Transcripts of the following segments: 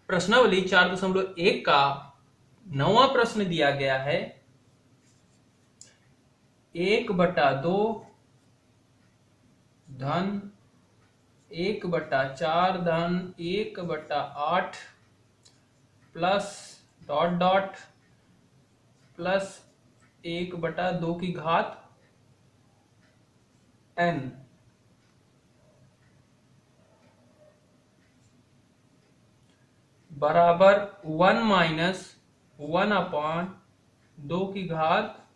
प्रश्नावली 4.1 का 9वां प्रश्न दिया गया है 1/2 धन 1/4 धन 1/8 प्लस डॉट डॉट प्लस 1/2 की घात n बराबर 1 माइनस 1/2 की घात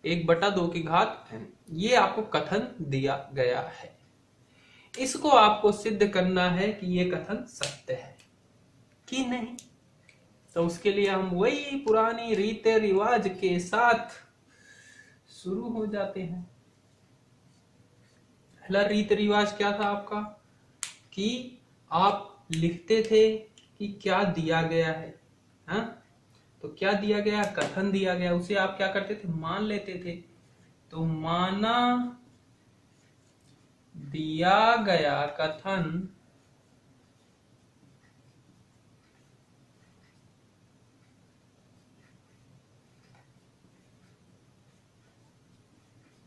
1/2 की घात n। ये आपको कथन दिया गया है। इसको आपको सिद्ध करना है कि ये कथन सत्य है कि नहीं। तो उसके लिए हम वही पुरानी रीति रिवाज के साथ शुरू हो जाते हैं। पहला रीति रिवाज क्या था आपका कि आप लिखते थे कि क्या दिया गया है, हाँ? तो क्या दिया गया, कथन दिया गया, उसे आप क्या करते थे, मान लेते थे। तो माना दिया गया कथन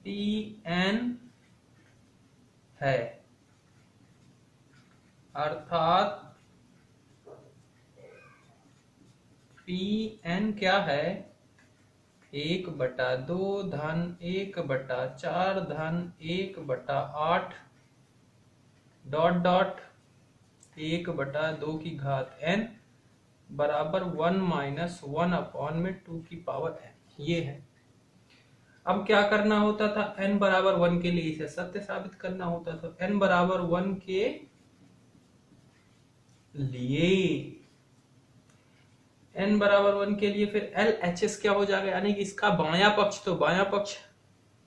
Pn है, अर्थात Pn क्या है, 1/2 धन 1/4 धन 1/8 डॉट डॉट 1/2 की घात n बराबर 1 माइनस 1/2 की पावर n। ये है। अब क्या करना होता था, n बराबर 1 के लिए इसे सत्य साबित करना होता था। n बराबर 1 के लिए n बराबर 1 के लिए फिर LHS क्या हो जाएगा, यानी कि इसका बायां पक्ष, तो बायां पक्ष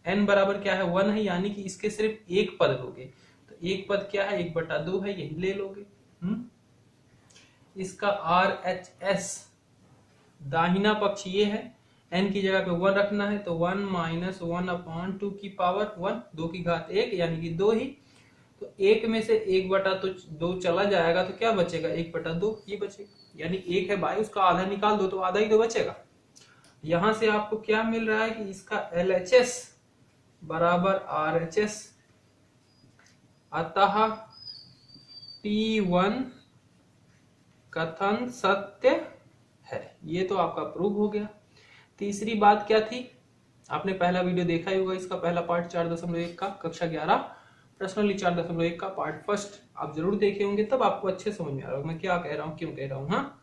n बराबर क्या है 1 है, यानी कि इसके सिर्फ एक पद लोगे। तो एक पद क्या है, 1/2 है, यही ले लोगे। इसका RHS दाहिना पक्ष ये है, n की जगह पे 1 रखना है, तो 1 माइनस 1/2 की पावर 1, 2 की घात 1 यानी कि 2 ही। तो 1 में से 1/2 चला जाएगा, तो क्या बचेगा, 1/2 ये बचेगा। यानी 1 है भाई, उसका आधा निकाल दो तो आधा ही तो बचेगा। यहां से आपको क्या मिल रहा है कि इसका LHS बराबर RHS, अतः P1 कथन सत्य है। ये तो आपका प्रूव हो गया। तीसरी बात क्या थी, आपने पहला वीडियो देखा ही होगा, इसका पहला पार्ट 4.1 का कक्षा 11 प्रश्नावली 4.1 का पार्ट फर्स्ट आप जरूर देखे होंगे, तब आपको अच्छे समझ में आ रहा होगा मैं क्या कह रहा हूं, क्यों कह रहा हूं। हाँ,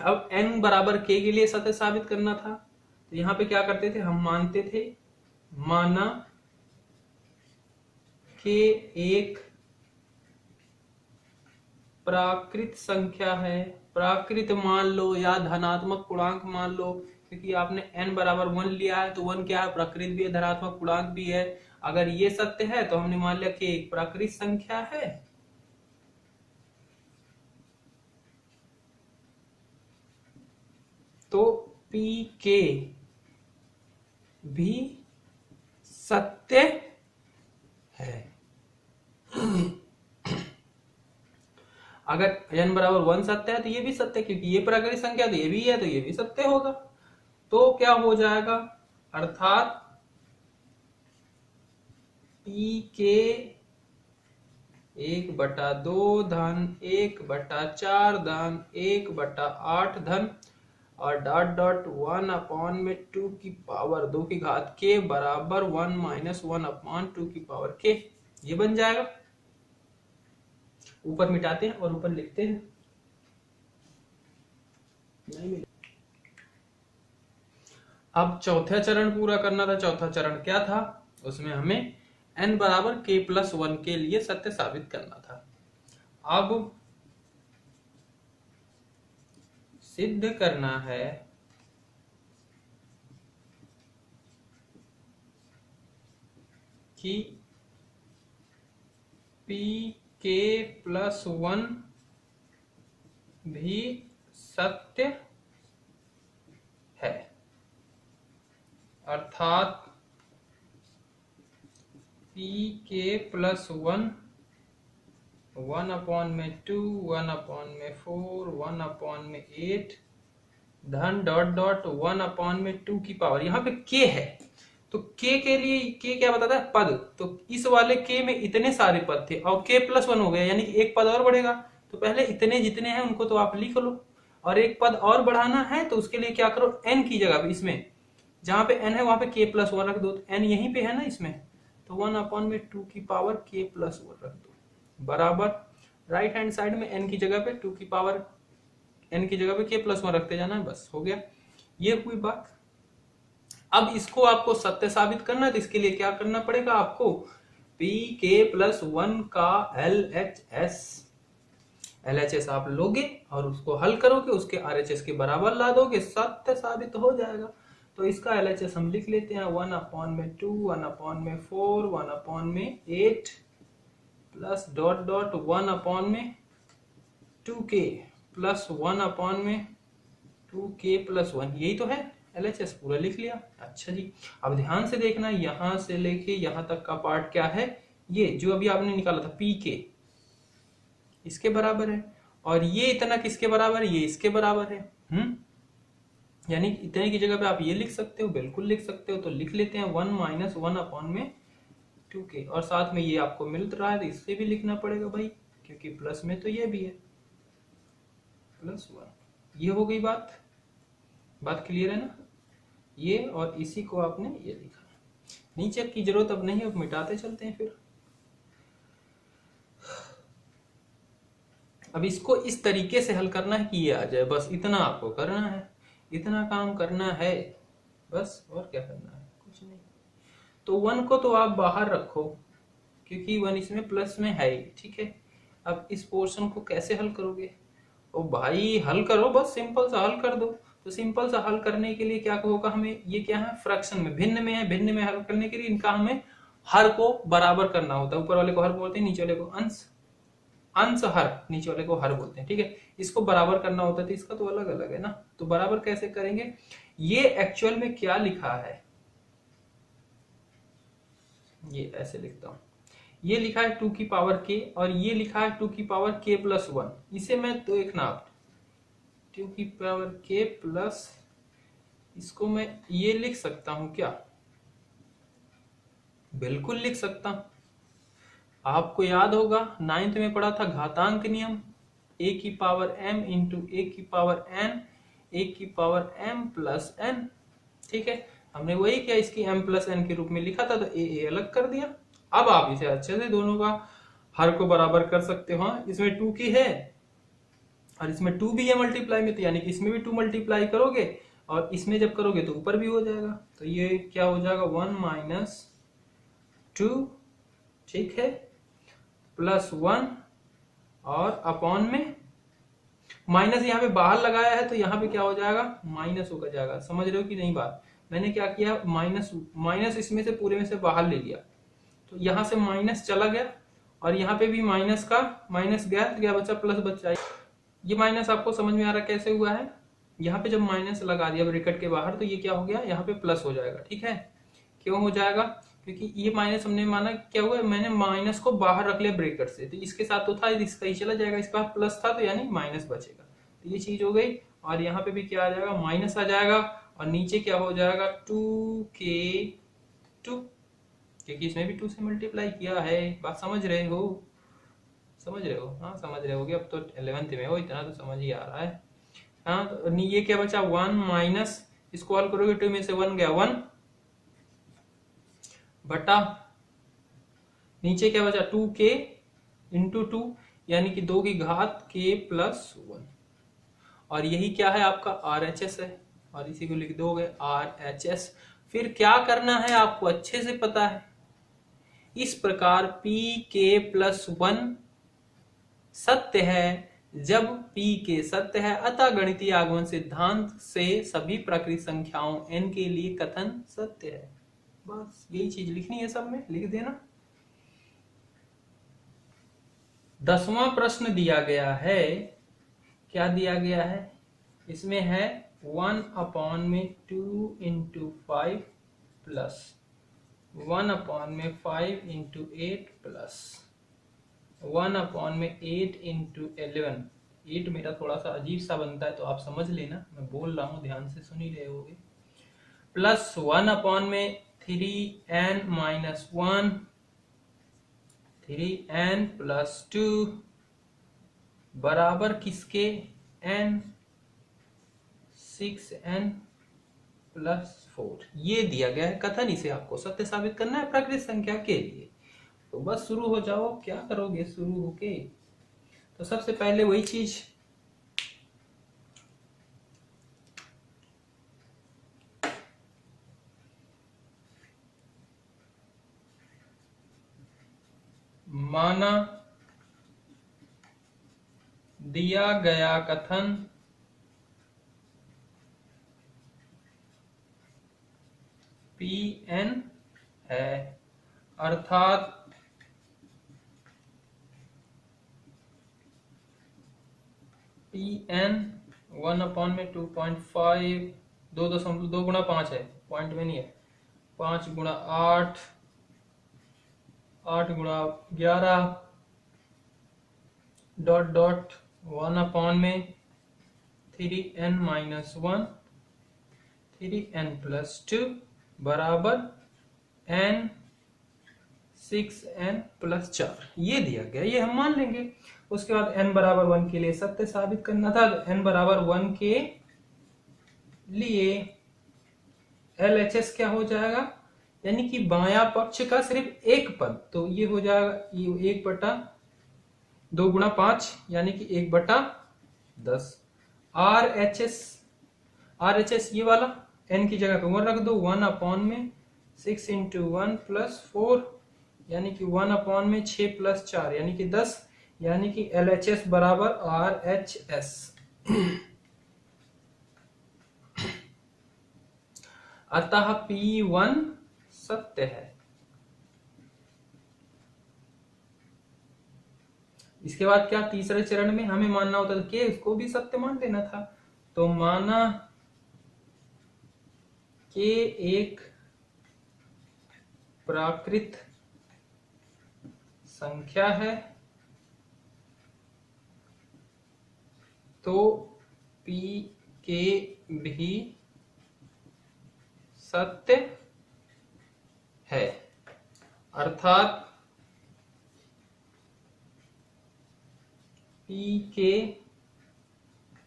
अब n बराबर k के लिए सत्य साबित करना था, तो यहां पे क्या करते थे, हम मानते थे, माना k एक प्राकृत संख्या है, प्राकृत मान लो या धनात्मक पूर्णांक मान लो, क्योंकि आपने n बराबर 1 लिया है, तो 1 क्या है, प्राकृत भी है, धनात्मक पूर्णांक भी है। अगर ये सत्य है तो हमने मान लिया कि एक प्राकृत संख्या है, तो pk भी सत्य है। अगर n बराबर 1 सत्य है तो ये भी सत्य है, क्योंकि ये प्राकृतिक संख्या तो ये भी है, तो ये भी सत्य होगा। तो क्या हो जाएगा, अर्थात pk 1/2 धन 1/4 धन 1/8 धन और डॉट डॉट 1/2 की पावर 2 की घात के बराबर 1 माइनस 1/2 की पावर के, ये बन जाएगा। ऊपर मिटाते हैं और ऊपर लिखते हैं, नहीं मिले। अब चौथा चरण पूरा करना था। चौथा चरण क्या था, उसमें हमें n बराबर k+1 के लिए सत्य साबित करना था। अब सिद्ध करना है कि pk+1 भी सत्य है, अर्थात pk+1 1 अपॉन में 2, 1 अपॉन में 4, 1 अपॉन में 8 धन डॉट डॉट 1 अपॉन में 2 की पावर। यहाँ पे k है तो k के लिए k क्या बताता है? पद। तो इस वाले k में इतने सारे पद थे और k प्लस 1 हो गया, यानी कि एक पद और बढ़ेगा। तो पहले इतने जितने हैं उनको तो आप लिख लो, और एक पद और बढ़ाना है तो उसके लिए क्या करो, n की जगह पे इसमें जहां पे n है वहां पे k प्लस 1 रख दो। तो n यहीं पे है ना इसमें, तो 1 अपॉन में 2 की पावर k प्लस 1 रख दो बराबर राइट हैंड साइड में n की जगह पे 2 की पावर n की जगह पे k प्लस 1 रखते जाना है, बस हो गया। ये हुई बात। अब इसको आपको सत्य साबित करना है तो इसके लिए क्या करना पड़ेगा आपको, पी के प्लस 1 का LHS आप लोगे और उसको हल करोगे, उसके RHS के बराबर ला दोगे, सत्य साबित हो जाएगा। तो इसका LHS हम लिख लेते हैं 1 अपॉन में 2, 1 अपॉन में 4, 1 अपॉन में 8 प्लस डॉट डॉट 1 अपॉन में 2k प्लस 1 अपॉन में 2k प्लस 1, यही तो है LHS, पूरा लिख लिया। अच्छा जी, अब ध्यान से देखना, यहां से लेके यहां तक का पार्ट क्या है, ये जो अभी आपने निकाला था pk इसके बराबर है, और ये इतना किसके बराबर है, ये इसके बराबर है। यानी इतने की जगह पे आप ये लिख सकते हो, बिल्कुल लिख सकते हो। तो लिख लेते हैं 1 माइनस 1 अपॉन में 2k, और साथ में ये आपको मिल रहा है तो इससे भी लिखना पड़ेगा भाई, क्योंकि प्लस में तो ये भी है प्लस 1। ये हो गई बात, बात क्लियर है ना। ये और इसी को आपने ये लिखा, नीचे की जरूरत अब नहीं, अब मिटाते चलते हैं। फिर अब इसको इस तरीके से हल करना है कि ये आ जाए, बस इतना आपको करना है, इतना काम करना है बस, और क्या करना है, कुछ नहीं। तो 1 को तो आप बाहर रखो क्योंकि 1 इसमें प्लस में है ही, ठीक है। अब इस पोर्शन को कैसे हल करोगे, ओ भाई हल करो, बस सिंपल सा हल कर दो। तो सिंपल सा हल करने के लिए क्या होगा, हमें ये क्या है, फ्रैक्शन में, भिन्न में है, भिन्न में हल करने के लिए इनका हमें हर को बराबर करना होता है। ऊपर वाले को हर बोलते हैं, नीचे वाले को अंश, अंश हर, नीचे वाले को हर बोलते हैं, ठीक है। इसको बराबर करना होता है तो इसका तो अलग अलग है ना। तो बराबर कैसे करेंगे, ये एक्चुअल में क्या लिखा है, ये ऐसे लिखता हूं, ये लिखा है 2 की पावर k और ये लिखा है 2 की पावर k प्लस 1। इसे मैं तो एक ना 2 की पावर k प्लस, इसको मैं ये लिख सकता हूं क्या, बिल्कुल लिख सकता हूं। आपको याद होगा 9th में पढ़ा था घातांक नियम, a की पावर m इंटू a की पावर n, a की पावर m प्लस n, ठीक है। हमने वही किया, इसकी m प्लस n के रूप में लिखा था तो a अलग कर दिया। अब आप इसे अच्छे से दोनों का हर को बराबर कर सकते हो। इसमें 2 की है और इसमें 2 भी है मल्टीप्लाई में, तो यानी कि इसमें भी 2 मल्टीप्लाई करोगे और इसमें जब करोगे तो ऊपर भी हो जाएगा। तो ये क्या हो जाएगा 1 माइनस 2, ठीक है, प्लस 1 और अपॉन में माइनस यहाँ पे बाहर लगाया है तो यहाँ पे क्या हो जाएगा, माइनस होकर जाएगा। समझ रहे हो कि नहीं बात, मैंने क्या किया, माइनस माइनस इसमें से पूरे में से बाहर ले लिया, तो यहाँ से माइनस चला गया और यहाँ पे भी माइनस का माइनस गया तो क्या बचा, प्लस बचा। ये माइनस आपको समझ में आ रहा कैसे हुआ है, यहाँ पे जब माइनस लगा दिया ब्रैकेट के बाहर तो ये क्या हो गया, यहाँ पे प्लस हो जाएगा, ठीक है। क्यों हो जाएगा, क्योंकि ये माइनस हमने माना क्या हुआ, मैंने माइनस को बाहर रख लिया ब्रैकेट से, तो इसके साथ तो था, इसका ही चला जाएगा, इसके बाद प्लस था तो यानी माइनस बचेगा। तो ये चीज हो गई, और यहाँ पे भी क्या आ जाएगा, माइनस आ जाएगा, और नीचे क्या हो जाएगा 2k2, क्योंकि इसमें भी 2 से मल्टीप्लाई किया है। बात समझ रहे हो, समझ रहे हो, हाँ समझ रहे होगे, अब तो 11th में हो, इतना तो समझ ही आ रहा है। हाँ तो ये क्या बचा 1 माइनस, इसको हल करोगे 2 में से 1 गया 1 बटा, नीचे क्या बचा 2k इंटू 2 यानी कि 2 की घात k प्लस 1, और यही क्या है आपका RHS है, और इसी को लिख दोगे RHS। फिर क्या करना है आपको अच्छे से पता है, इस प्रकार pk प्लस 1 सत्य है जब pk सत्य है, अतः गणितीय आगमन सिद्धांत से सभी प्राकृतिक संख्याओं n के लिए कथन सत्य है। बस यही चीज लिखनी है, सब में लिख देना। 10वां प्रश्न दिया गया है, क्या दिया गया है, इसमें है 1 अपॉन में 2 इंटू 5 प्लस 1 अपॉन में 5 इंटू 8 प्लस 1/में 8 इंटू 11। 8 मेरा थोड़ा सा अजीब सा बनता है तो आप समझ लेना, मैं बोल रहा हूँ ध्यान से सुन ही रहे होगे। प्लस 1/में 3n-1, 3n प्लस 2 बराबर किसके n, 6n प्लस 4। ये दिया गया है कथन, इसे आपको सत्य साबित करना है प्राकृत संख्या के लिए। तो बस शुरू हो जाओ, क्या करोगे शुरू होके। तो सबसे पहले वही चीज, माना दिया गया कथन Pn है, अर्थात Pn 1/में 2.5, 2.2 गुणा 5 है, पॉइंट में नहीं है, 5 गुणा 8, 8 गुणा 11 dot dot 1/में 3n-1, 3n plus 2 बराबर n 6n प्लस 4। ये दिया गया, ये हम मान लेंगे। उसके बाद n बराबर 1 के लिए सत्य साबित करना था, तो n बराबर 1 के लिए LHS क्या हो जाएगा, यानी कि बायां पक्ष का सिर्फ एक पद, तो ये हो जाएगा ये 1/2 गुणा 5 यानी कि 1/10। RHS ये वाला n की जगह पे 1 रख दो, 1/में 6 इंटू 1 प्लस 4 यानी कि 1/में 6 प्लस 4 यानी कि 10, यानी कि LHS बराबर RHS। अतः P1 सत्य है। इसके बाद क्या, तीसरे चरण में हमें मानना होता था कि उसको भी सत्य मान लेना था। तो माना के एक प्राकृत संख्या है, तो P के भी सत्य है, अर्थात P के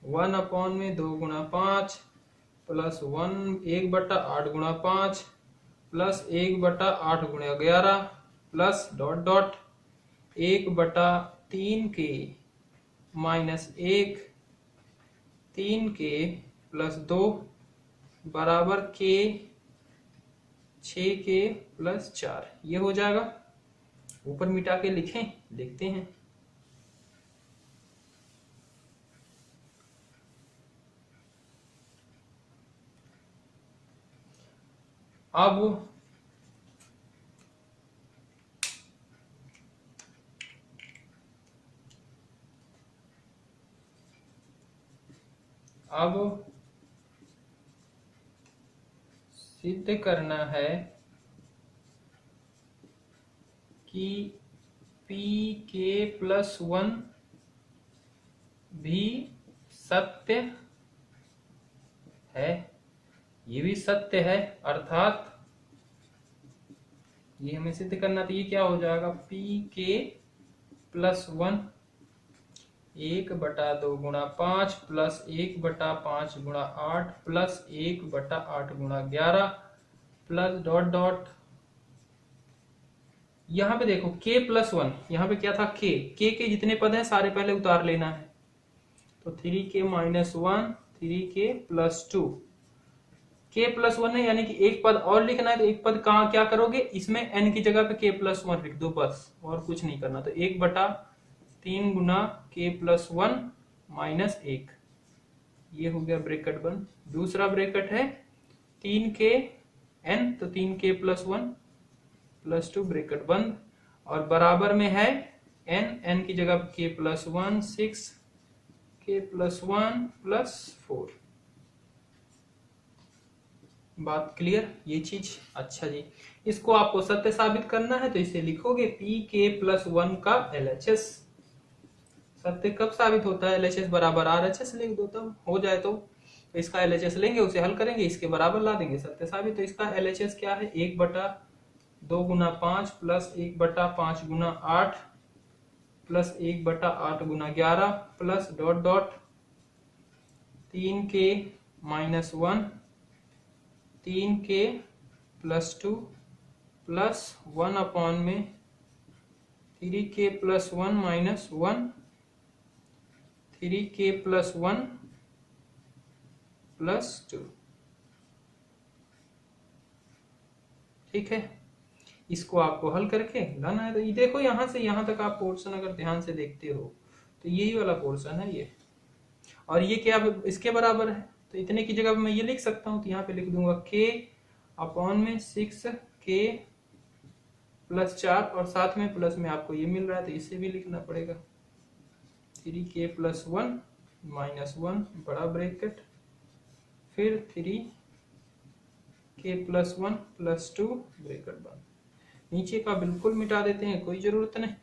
1/में 2 गुणा 5 प्लस 1/8 गुणा 5 प्लस 1/8 गुणा 11 प्लस डॉट डॉट 1/3 के माइनस 1, 3 के प्लस 2 बराबर के 6 के प्लस 4। ये हो जाएगा। ऊपर मिटा के लिखें, देखते हैं। अब सिद्ध करना है कि Pk+1 भी सत्य है, ये भी सत्य है, अर्थात ये हमें सिद्ध करना, तो ये क्या हो जाएगा, Pk+1 1/2 गुणा 5 प्लस 1/5 गुणा 8 प्लस 1/8 गुणा 11 प्लस डॉट डॉट, यहां पे देखो k+1, यहाँ पे क्या था k के जितने पद हैं सारे पहले उतार लेना है। तो 3k-1, 3k+2, k+1 है यानी कि एक पद और लिखना है, तो एक पद कहाँ क्या करोगे, इसमें n की जगह पे k+1 लिख दो बस, और कुछ नहीं करना। तो 1/3 गुना k+1 माइनस 1, ये हो गया ब्रैकेट बंद। दूसरा ब्रैकेट है 3kn, तो 3k+1 प्लस 2 ब्रैकेट बंद, और बराबर में है n की जगह k+1 6, k+1 प्लस 4, बात क्लियर ये चीज? अच्छा जी, इसको आपको सत्य साबित करना है तो इसे लिखोगे पी के प्लस 1 का LHS। सत्य कब साबित होता है? LHS बराबर RHS लिख दो, तब हो जाए तो इसका LHS लेंगे, उसे हल करेंगे, इसके बराबर ला देंगे, सत्य साबित। तो इसका LHS क्या है? 1/2 गुना 5 प्लस 1/5 गुना 8 प्लस 1/8 गुना 11 plus dot dot 3k minus 1 3k plus 2 plus 1 upon में 3k plus 1 minus 1 3k plus 1 plus 2। ठीक है, इसको आपको हल करके लाना है। तो ये देखो यहां से यहां तक आप पोर्शन अगर ध्यान से देखते हो तो यही वाला पोर्शन है ये, और ये क्या इसके बराबर है। तो इतने की जगह मैं ये लिख सकता हूं, तो यहाँ पे लिख दूंगा k अपॉन में 6k प्लस 4 और साथ में प्लस में आपको ये मिल रहा है तो इसे भी लिखना पड़ेगा 3k प्लस 1 माइनस 1 बड़ा ब्रैकेट फिर 3k प्लस 1 प्लस 2 ब्रैकेट बंद। नीचे का बिल्कुल मिटा देते हैं, कोई जरूरत नहीं।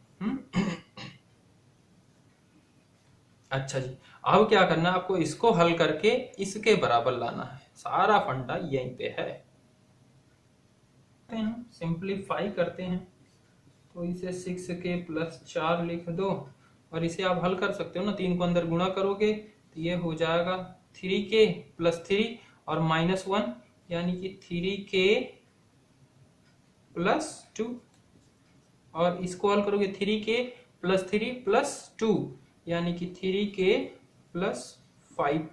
अच्छा जी, अब क्या करना है आपको? इसको हल करके इसके बराबर लाना है, सारा फंडा यहीं पे है। सिंप्लीफाई करते हैं तो इसे 6k प्लस 4 लिख दो, और इसे आप हल कर सकते हो ना, 3 को अंदर गुणा करोगे तो ये हो जाएगा 3k प्लस 3 और माइनस 1 यानी कि 3k प्लस 2, और इसको हल करोगे 3k प्लस 3 प्लस 2 यानी कि 3k प्लस 5।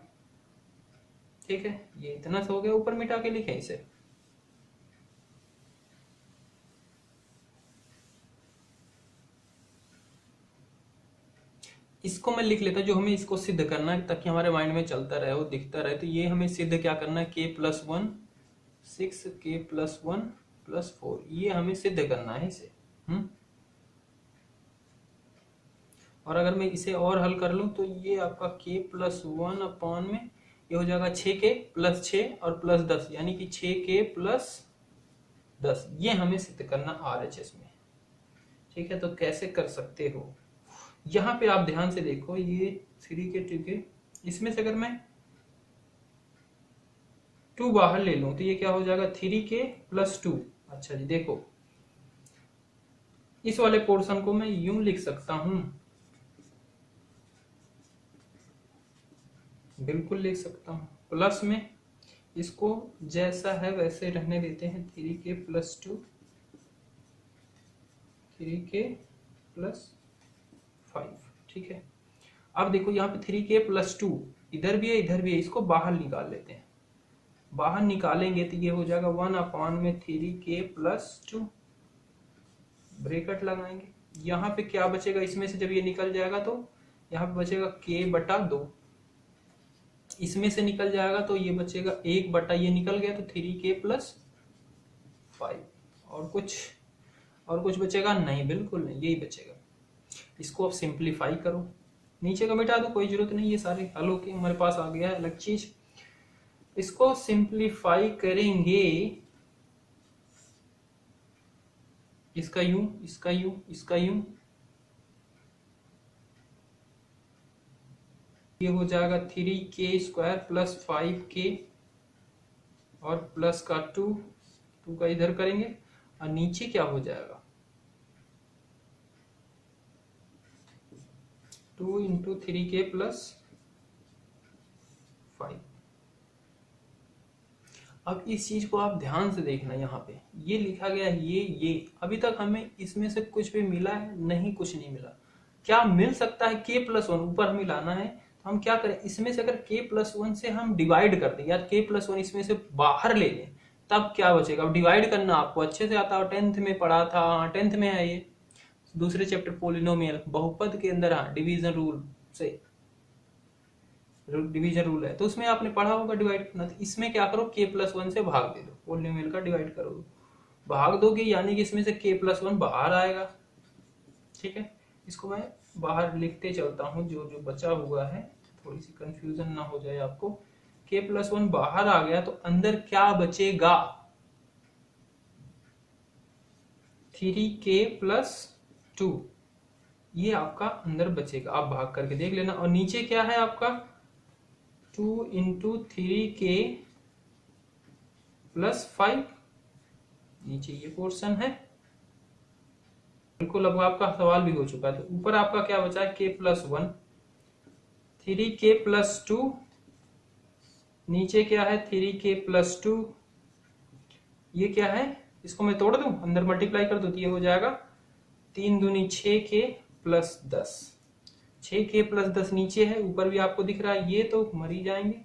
ठीक है, ये इतना सा हो गया, ऊपर मिटा के लिखें इसे। इसको मैं लिख लेता, जो हमें इसको सिद्ध करना है ताकि हमारे माइंड में चलता रहे, वो दिखता रहे। तो ये हमें सिद्ध क्या करना है? k plus 1 6k plus 1 plus 4, ये हमें सिद्ध करना है इसे। और अगर मैं इसे और हल कर लूं तो ये आपका k प्लस 1 अपॉन में ये हो जाएगा 6k प्लस 6 और प्लस 10 यानी कि 6k प्लस 10। ये हमें सिद्ध करना RHS में। ठीक है, तो कैसे कर सकते हो? यहां पे आप ध्यान से देखो, ये 3k 2k, इसमें से अगर मैं 2 बाहर ले लूं तो ये क्या हो जाएगा? 3k plus 2। अच्छा जी, देखो इस वाले पोर्शन को मैं यूं लिख सकता हूं, बिल्कुल लिख सकता हूं, प्लस में इसको जैसा है वैसे रहने देते हैं, 3k प्लस 2 3k प्लस 5। ठीक है, अब देखो यहाँ पे 3k प्लस 2 इधर भी है इधर भी है, इसको बाहर निकाल लेते हैं। बाहर निकालेंगे तो ये हो जाएगा 1 अपॉन में 3k प्लस 2 ब्रैकेट लगाएंगे। यहाँ पे क्या बचेगा? इसमें से जब ये निकल जाएगा तो यहाँ पे बचेगा k बटा 2, इसमें से निकल जाएगा तो ये बचेगा 1 बटा ये निकल गया तो 3k प्लस 5। और कुछ बचेगा नहीं, बिल्कुल नहीं, यही बचेगा। इसको अब सिंप्लीफाई करो, नीचे का मिटा दो, कोई जरूरत नहीं, ये सारे हल होके हमारे पास आ गया है अलग चीज। इसको सिंप्लीफाई करेंगे, इसका यूं इसका यूं इसका यूं, ये हो जाएगा 3k स्क्वायर प्लस 5k और प्लस का 2 का इधर करेंगे, और नीचे क्या हो जाएगा? 2 इंटू 3k प्लस 5। अब इस चीज को आप ध्यान से देखना, यहाँ पे ये लिखा गया है, ये अभी तक हमें इसमें से कुछ भी मिला है नहीं? कुछ नहीं मिला। क्या मिल सकता है? k प्लस 1 ऊपर हमें लाना है, तो हम क्या करें? इसमें से अगर k प्लस 1 से हम डिवाइड कर दें, या k प्लस 1 इसमें से बाहर ले लें, तब क्या बचेगा? अब डिवाइड करना आपको अच्छे से आता है, 10th में पढ़ा था, 10th में है ये दूसरे चैप्टर पोलिनोमियल, बहुपद के अंदर डिवीजन रूल से डिवीजन रूल है, तो उसमें आपने पढ़ा होगा डिवाइड करना। तो इसमें क्या करो? k प्लस 1 से भाग दे दो, पोलिनोमियल का डिवाइड करो, भाग दोगे यानी कि इसमें से k प्लस 1 बाहर आएगा। ठीक है, इसको मैं बाहर लिखते चलता हूं, जो जो बचा हुआ है, थोड़ी सी कंफ्यूजन ना हो जाए आपको। k+1 बाहर आ गया तो अंदर क्या बचेगा? 3k+2 ये आपका अंदर बचेगा। आप भाग करके देख लेना। और नीचे क्या है आपका? 2 × 3k+5 नीचे ये पोर्शन है। बिल्कुल, अब आपका सवाल भी हो चुका है। तो ऊपर आपका क्या बचा है? k+1, 3k+2, नीचे क्या है? 3k+2, ये क्या है? इसको मैं तोड़ दूं, अंदर मल्टीप्लाई कर दूं तो ये हो जाएगा 3 दूनी 6k+10। 6k+10 नीचे है, ऊपर भी आपको दिख रहा है, ये तो मर ही जाएंगे।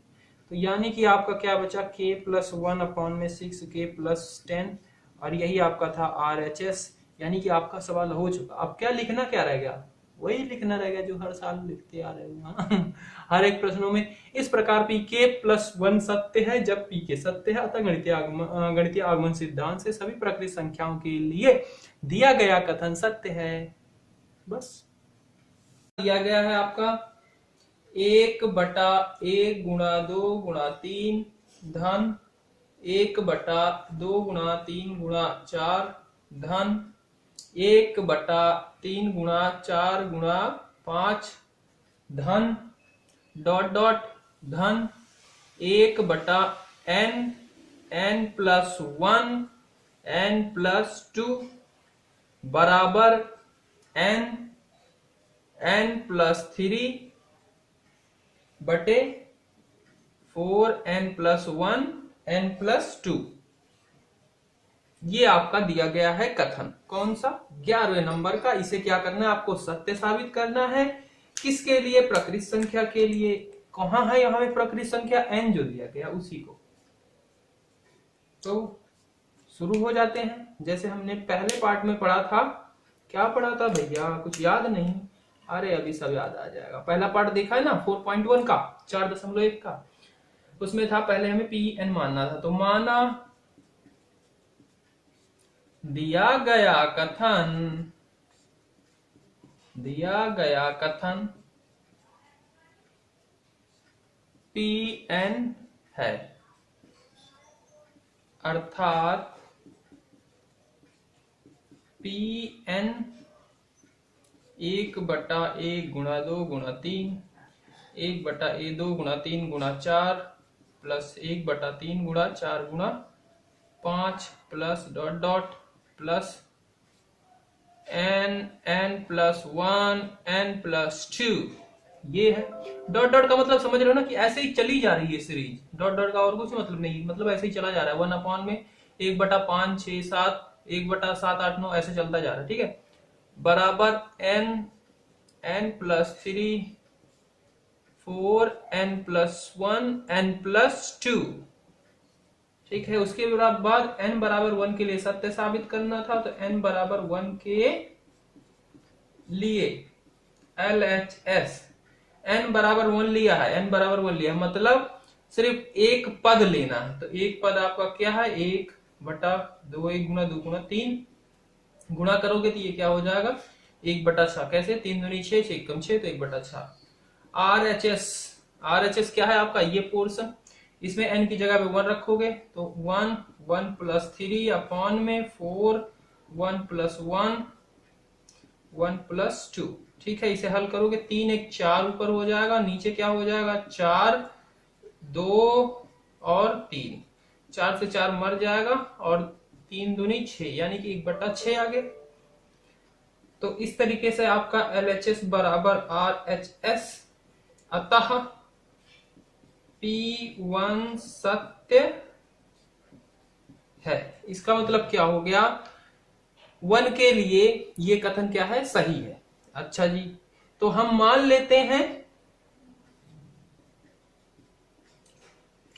तो यानी कि आपका क्या बचा? k+1/6k+10, और यही आपका था RHS। यानी कि आपका सवाल हो चुका। अब क्या लिखना क्या रह गया? वही लिखना रह गया जो हर साल लिखते आ रहे हो। हर एक प्रश्नों में इस प्रकार pk+1 सत्य है जब pk सत्य है, अतः गणितीय आगमन सिद्धांत से सभी प्राकृतिक संख्याओं के लिए दिया गया कथन सत्य है। बस दिया गया है आपका 1/1 × 2 × 3 धन 1/2 × 3 × 4 धन 1/3 × 4 × 5 धन धन 1/n n+1 n+2 बराबर n n+3 बटे 4n+1 n+2। ये आपका दिया गया है कथन। कौन सा? 11वें नंबर का। इसे क्या करना है आपको? सत्य साबित करना है। किसके लिए? प्रकृत संख्या के लिए। कहां है यहां में प्रकृत संख्या? n जो दिया गया उसी को। तो शुरू हो जाते हैं। जैसे हमने पहले पार्ट में पढ़ा था। क्या पढ़ा था भैया? कुछ याद नहीं? अरे अभी सब याद आ जाएगा। पहला पार्ट देखा है ना 4.1 का 4.1 का। उसमें था पहले हमें pn मानना था। तो माना दिया गया कथन pn है, अर्थात pn 1/1 × 2 × 3 1/2 × 3 × 4 plus 1/3 × 4 × 5 plus plus n+1 n+2 ये है। डॉट का मतलब समझ रहे हो ना कि ऐसे ही चली जा रही है सीरीज। डॉट का और कुछ मतलब नहीं, मतलब ऐसे ही चला जा रहा है। 1 में 1/5 6 7 1/7 8 9 ऐसे चलता जा रहा है। ठीक है, बराबर n+3 4 n+1 n+2। ठीक है, उसके बाद n बराबर 1 के लिए सत्य साबित करना था। तो n बराबर 1 के लिए LHS n बराबर 1 लिया है। n बराबर 1 लिया है मतलब सिर्फ एक पद लेना है। तो एक पद आपका क्या है? 1/2 1 × 2 × 3 गुणा करोगे तो ये क्या हो जाएगा? 1/6। कैसे? 3 दूनी 6 6 कम 6 तो 1/6। RHS क्या है आपका? ये पोर्शन। इसमें n की जगह पे 1 रखोगे तो 1 1+3 अपॉन में 4 1+1 1+2। ठीक है, इसे हल करोगे 3 1 4 ऊपर हो जाएगा, नीचे क्या हो जाएगा? 4 2 और 3 4 से 4 मर जाएगा और 3 दूनी 6 यानी कि 1/6 आ गए। तो इस तरीके से आपका LHS बराबर RHS, अतः P1 सत्य है। इसका मतलब क्या हो गया? 1 के लिए ये कथन क्या है? सही है। अच्छा जी, तो हम मान लेते हैं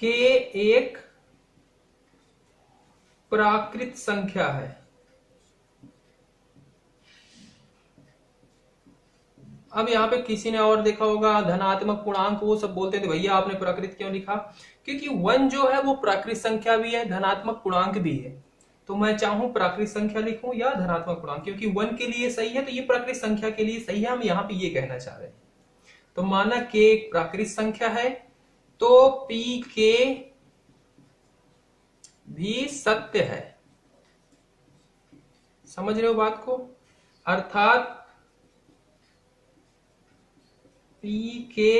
कि एक प्राकृत संख्या है। अब यहाँ पे किसी ने और देखा होगा धनात्मक पूर्णांक, वो सब बोलते थे भैया आपने प्राकृत क्यों लिखा? क्योंकि 1 जो है वो प्राकृत संख्या भी है, धनात्मक पूर्णांक भी है। तो मैं चाहूं प्राकृत संख्या लिखूं या धनात्मक पूर्णांक, क्योंकि 1 के लिए सही है तो ये प्राकृत संख्या के लिए सही है। हम यहाँ पे ये कहना चाह रहे हैं। तो माना कि एक प्राकृत संख्या है तो पी के भी सत्य है। समझ रहे हो बात को? अर्थात पी के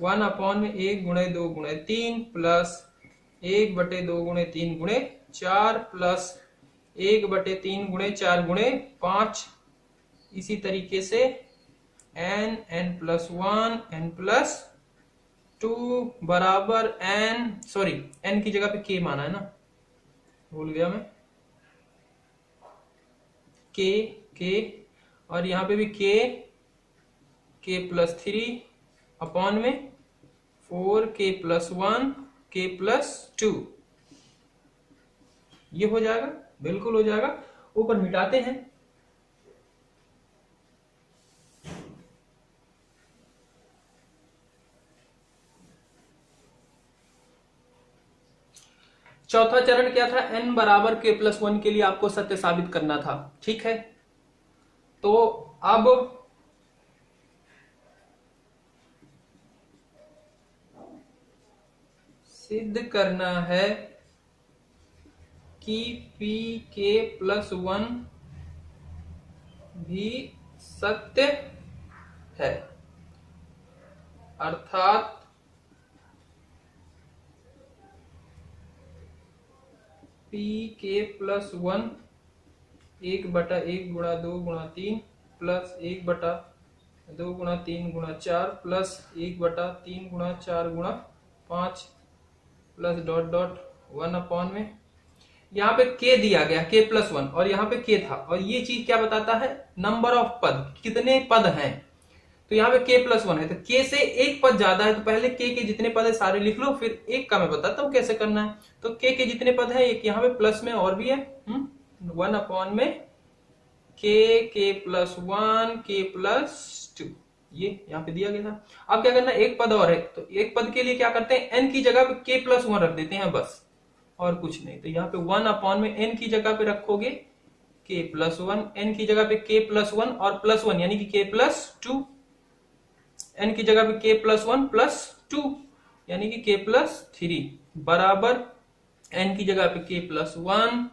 1/1 गुणे 2 गुणे 3 प्लस 1/2 गुणे 3 गुणे 4 प्लस 1/3 गुणे 4 गुणे 5। इसी तरीके से n+1 n+2 बराबर n की जगह पे k माना है ना, भूल गया मैं, k और यहां पे भी k+3 अपॉन में 4k+1 k+2। ये हो जाएगा, बिल्कुल हो जाएगा। ऊपर मिटाते हैं। चौथा चरण क्या था? n बराबर k+1 के लिए आपको सत्य साबित करना था। ठीक है, तो अब सिद्ध करना है कि pk+1 भी सत्य है। अर्थात pk+1 1/1 गुणा 2 गुणा 3 प्लस 1/2 गुणा 3 गुणा 4 प्लस 1/3 गुणा 4 गुणा 5 प्लस डॉट डॉट 1 में यहाँ पे k दिया गया k+1 और यहाँ पे k था, और ये चीज क्या बताता है? नंबर ऑफ पद, कितने पद हैं। तो यहाँ पे k+1 है, तो k से एक पद ज्यादा है, तो पहले k के जितने पद है सारे लिख लो, फिर एक का मैं बताता हूँ कैसे करना है। तो k के जितने पद है, एक यहाँ पे प्लस में और भी है 1 में k+1 k+2, ये यहाँ पे दिया गया था। अब क्या करना है? एक पद और है, तो एक पद के लिए क्या करते हैं? n की जगह पे k+1 रख देते हैं बस, और कुछ नहीं। तो यहाँ पे 1 में n की जगह पे रखोगे k+1, n की जगह पे k+1 और +1 यानी कि k+2, n की जगह पे k+1 +2 यानी कि k+3 बराबर n की जगह पे k+1,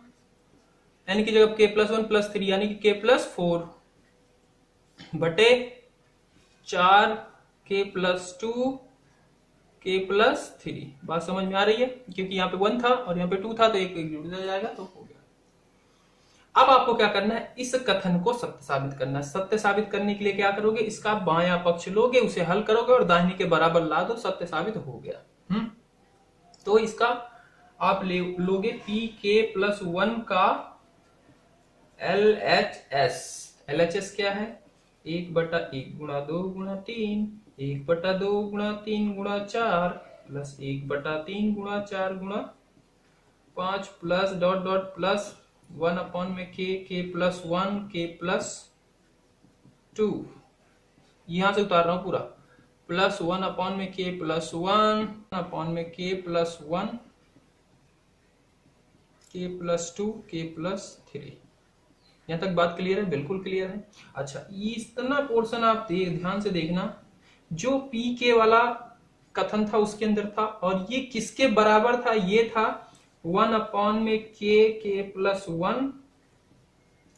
n की जगह पे k+1 +3 यानी कि k+4 बटे 4 k+2 k+3। बात समझ में आ रही है? क्योंकि यहाँ पे 1 था और यहाँ पे 2 था, तो एक जुड़ जाएगा, तो हो गया। अब आपको क्या करना है? इस कथन को सत्य साबित करना है। सत्य साबित करने के लिए क्या करोगे? इसका बायां पक्ष लोगे, उसे हल करोगे और दाहिने के बराबर ला दो, सत्य साबित हो गया। तो इसका आप लोगे pk+1 का LHS क्या है? 1/1 गुणा 2 गुणा 3 1/2 गुणा 3 गुणा 4 प्लस 1/3 गुणा 4 गुणा 5 प्लस डॉट डॉट प्लस 1 में k+1 k+2, यहां से उतार रहा हूं पूरा, प्लस 1 में k+1 में k+1 k+2 k+3। यहां तक बात क्लियर है? बिल्कुल क्लियर है। अच्छा, इतना पोर्शन आप ध्यान से देखना, जो pk वाला कथन था उसके अंदर था, और ये किसके बराबर था? ये था 1 में k+1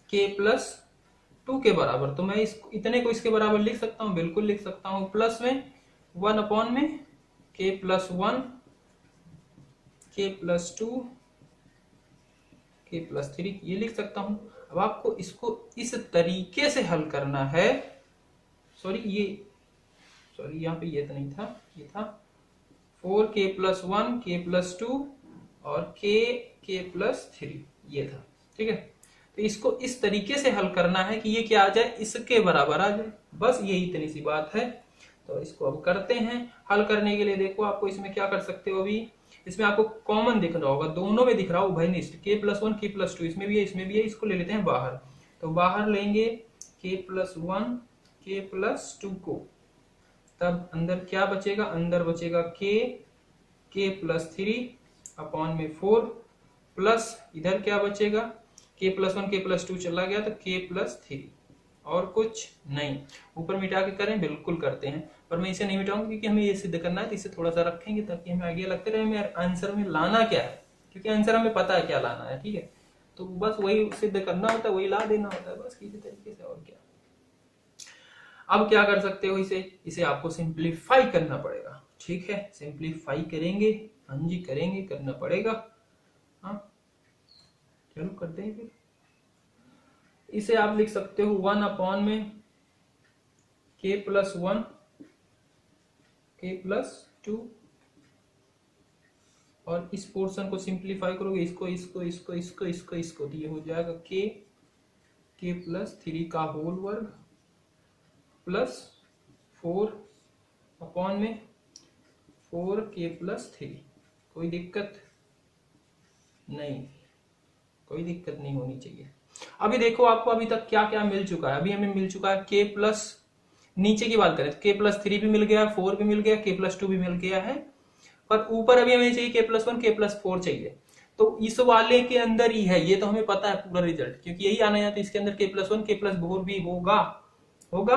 k+2 के बराबर। तो मैं इतने को इसके बराबर लिख सकता हूं, बिल्कुल लिख सकता हूं। प्लस में 1 में k+1 k+2 k+3 ये लिख सकता हूं। अब आपको इसको इस तरीके से हल करना है। सॉरी यहाँ पे ये तो नहीं था, ये था 4k+1 k+2 और k+3 ये था। ठीक है, तो इसको इस तरीके से हल करना है कि ये क्या आ जाए? इसके बराबर आ जाए। बस यही इतनी सी बात है। तो इसको अब करते हैं। हल करने के लिए देखो, आपको इसमें क्या कर सकते हो? अभी इसमें आपको कॉमन दिख रहा होगा, दोनों में दिख रहा हो उभयनिष्ठ, k+1 k+2 इसमें भी है, इसमें भी है। इसको ले लेते हैं बाहर, तो बाहर लेंगे k+1 k+2 को, तब अंदर क्या बचेगा? अंदर बचेगा k+3 अपॉन में 4 प्लस इधर क्या बचेगा? k+1 k+2 चला गया तो k+3 और कुछ नहीं। ऊपर मिटा के करें, बिल्कुल करते हैं, पर मैं इसे नहीं मिटाऊंगा क्योंकि हमें ये सिद्ध करना है, तो इसे थोड़ा सा रखेंगे ताकि हमें आगे लगते रहे हमें आंसर में लाना क्या है, क्योंकि आंसर हमें पता है क्या लाना है। ठीक है, तो बस वही सिद्ध करना होता है, वही ला देना होता है, बस किसी तरीके से, और क्या। अब क्या कर सकते हो, इसे आपको सिंप्लीफाई करना पड़ेगा। ठीक है, सिंप्लीफाई करेंगे, हाँ जी करेंगे, करना पड़ेगा। हाँ चलो करते हैं फिर। इसे आप लिख सकते हो 1 अपॉन में k+1 k+2, और इस पोर्शन को सिंप्लीफाई करोगे, इसको इसको इसको इसको इसको इसको, तो ये हो जाएगा k+3 का होल वर्ग +4 अपॉन में 4k+3। कोई दिक्कत नहीं, कोई दिक्कत नहीं होनी चाहिए। अभी देखो आपको अभी तक क्या क्या मिल चुका है। अभी हमें मिल चुका है k+, नीचे की बात करें तो k+3 भी मिल गया, 4 भी मिल गया, k+2 भी मिल गया है, पर ऊपर अभी हमें चाहिए k+1 k+4 चाहिए। तो इस वाले के अंदर ही है, ये तो हमें पता है पूरा रिजल्ट, क्योंकि यही आना है, तो इसके अंदर k+1 k+4 भी होगा।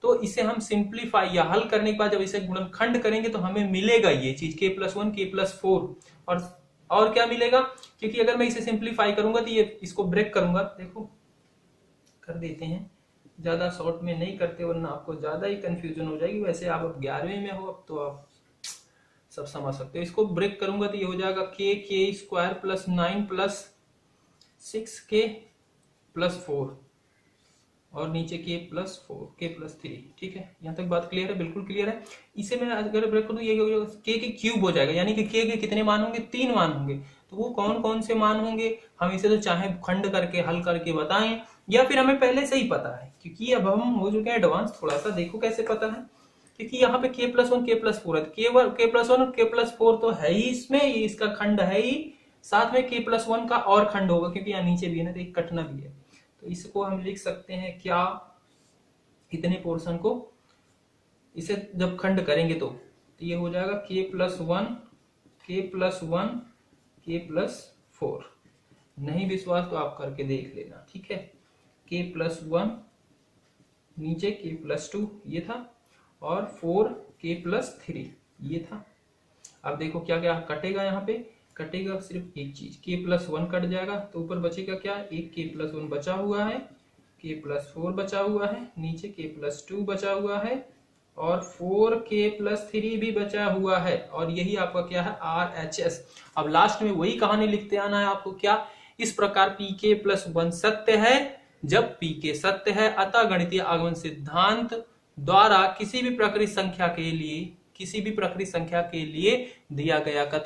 तो इसे हम सिंप्लीफाई या हल करने के बाद जब इसे गुणनखंड करेंगे तो हमें मिलेगा ये चीज k+1 k+4, और क्या मिलेगा, क्योंकि अगर मैं इसे सिंप्लीफाई करूंगा तो ये इसको ब्रेक करूंगा, देखो कर देते हैं, ज्यादा शॉर्ट में नहीं करते वरना आपको ज्यादा ही कंफ्यूजन हो जाएगी। वैसे आप अब 11वीं में हो, अब तो आप सब समझ सकते हो। इसको ब्रेक करूंगा तो ये हो जाएगा k² + 9 + 6k+4 और नीचे k+4 k+3। ठीक है, यहाँ तक बात क्लियर है, बिल्कुल क्लियर है। इसे मैं अगर ब्रेक करूँ ये k³ हो जाएगा, यानी कि k के कितने मान होंगे, 3 मान होंगे। तो वो कौन कौन से मान होंगे, हम इसे तो चाहे खंड करके हल करके बताएं, या फिर हमें पहले से ही पता है, क्योंकि अब हम हो चुके हैं एडवांस। थोड़ा सा देखो कैसे पता है, क्योंकि यहाँ पे k+1 k+4 है, केवल k+1 और k+4 तो है ही इसमें, ये इसका खंड है ही, साथ में k+1 का और खंड होगा, क्योंकि यहाँ नीचे भी है ना, तो एक कटना भी है। तो इसको हम लिख सकते हैं क्या, इतने पोर्शन को इसे जब खंड करेंगे तो ये हो जाएगा k+1 k+4। नहीं विश्वास तो आप करके देख लेना। ठीक है, k+1 नीचे k+2 ये था, और 4k+3 ये था। अब देखो क्या क्या कटेगा, यहाँ पे कटेगा सिर्फ एक चीज, k+1 कट जाएगा, तो ऊपर बचेगा क्या, एक k+1 बचा हुआ है, k+4 बचा हुआ है, नीचे k+2 बचा हुआ है, और 4k+3 भी बचा हुआ है, और यही आपका क्या है, RHS। अब लास्ट में वही कहानी लिखते आना है आपको, क्या, इस प्रकार pk+1 सत्य है जब pk सत्य है, अतः गणितीय आगमन सिद्धांत द्वारा किसी भी प्रकृत संख्या के लिए दिया गया कथन